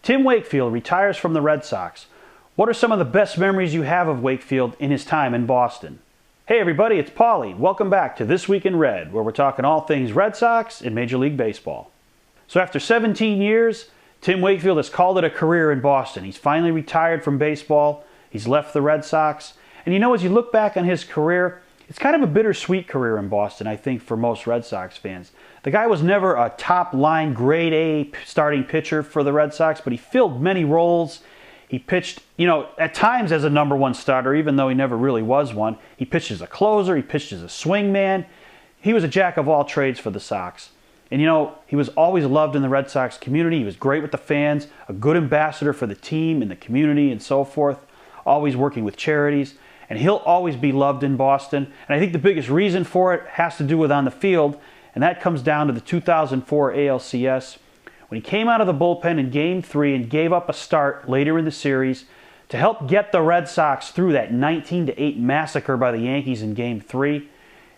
Tim Wakefield retires from the Red Sox. What are some of the best memories you have of Wakefield in his time in Boston? Hey everybody, it's Paulie. Welcome back to This Week in Red, where we're talking all things Red Sox in Major League Baseball. So after 17 years, Tim Wakefield has called it a career in Boston. He's finally retired from baseball. He's left the Red Sox. And you know, as you look back on his career, it's kind of a bittersweet career in Boston, I think, for most Red Sox fans. The guy was never a top-line, grade A starting pitcher for the Red Sox, but he filled many roles. He pitched, at times as a number one starter, even though he never really was one. He pitched as a closer. He pitched as a swingman. He was a jack of all trades for the Sox. And, he was always loved in the Red Sox community. He was great with the fans, a good ambassador for the team and the community and so forth, always working with charities. And he'll always be loved in Boston. And I think the biggest reason for it has to do with on the field, and that comes down to the 2004 ALCS. When he came out of the bullpen in Game 3 and gave up a start later in the series to help get the Red Sox through that 19-8 massacre by the Yankees in Game 3.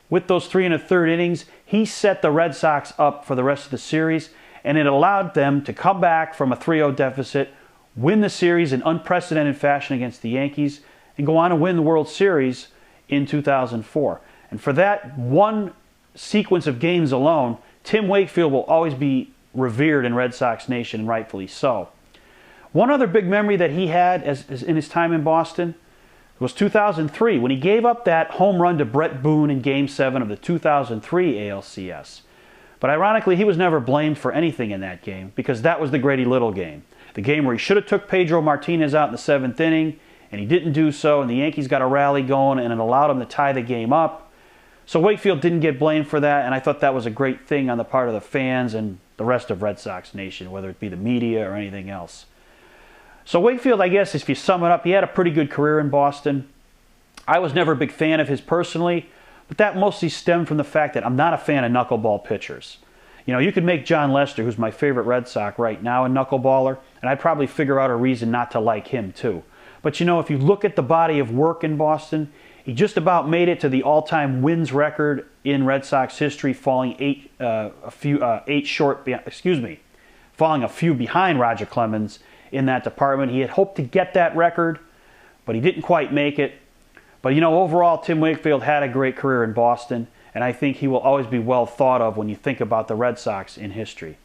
With those 3 1/3 innings, he set the Red Sox up for the rest of the series, and it allowed them to come back from a 3-0 deficit, win the series in unprecedented fashion against the Yankees, and go on to win the World Series in 2004. And for that one sequence of games alone, Tim Wakefield will always be revered in Red Sox Nation, and rightfully so. One other big memory that he had as in his time in Boston was 2003, when he gave up that home run to Brett Boone in Game 7 of the 2003 ALCS. But ironically, he was never blamed for anything in that game, because that was the Grady Little game. The game where he should have took Pedro Martinez out in the 7th inning, and he didn't do so, and the Yankees got a rally going, and it allowed him to tie the game up. So Wakefield didn't get blamed for that, and I thought that was a great thing on the part of the fans and the rest of Red Sox Nation, whether it be the media or anything else. So Wakefield, I guess, if you sum it up, he had a pretty good career in Boston. I was never a big fan of his personally, but that mostly stemmed from the fact that I'm not a fan of knuckleball pitchers. You could make John Lester, who's my favorite Red Sox right now, a knuckleballer, and I'd probably figure out a reason not to like him too. But if you look at the body of work in Boston, he just about made it to the all-time wins record in Red Sox history, falling falling a few behind Roger Clemens in that department. He had hoped to get that record, but he didn't quite make it. But overall, Tim Wakefield had a great career in Boston, and I think he will always be well thought of when you think about the Red Sox in history.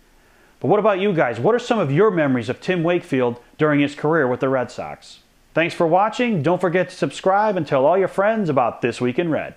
But what about you guys? What are some of your memories of Tim Wakefield during his career with the Red Sox? Thanks for watching. Don't forget to subscribe and tell all your friends about This Week in Red.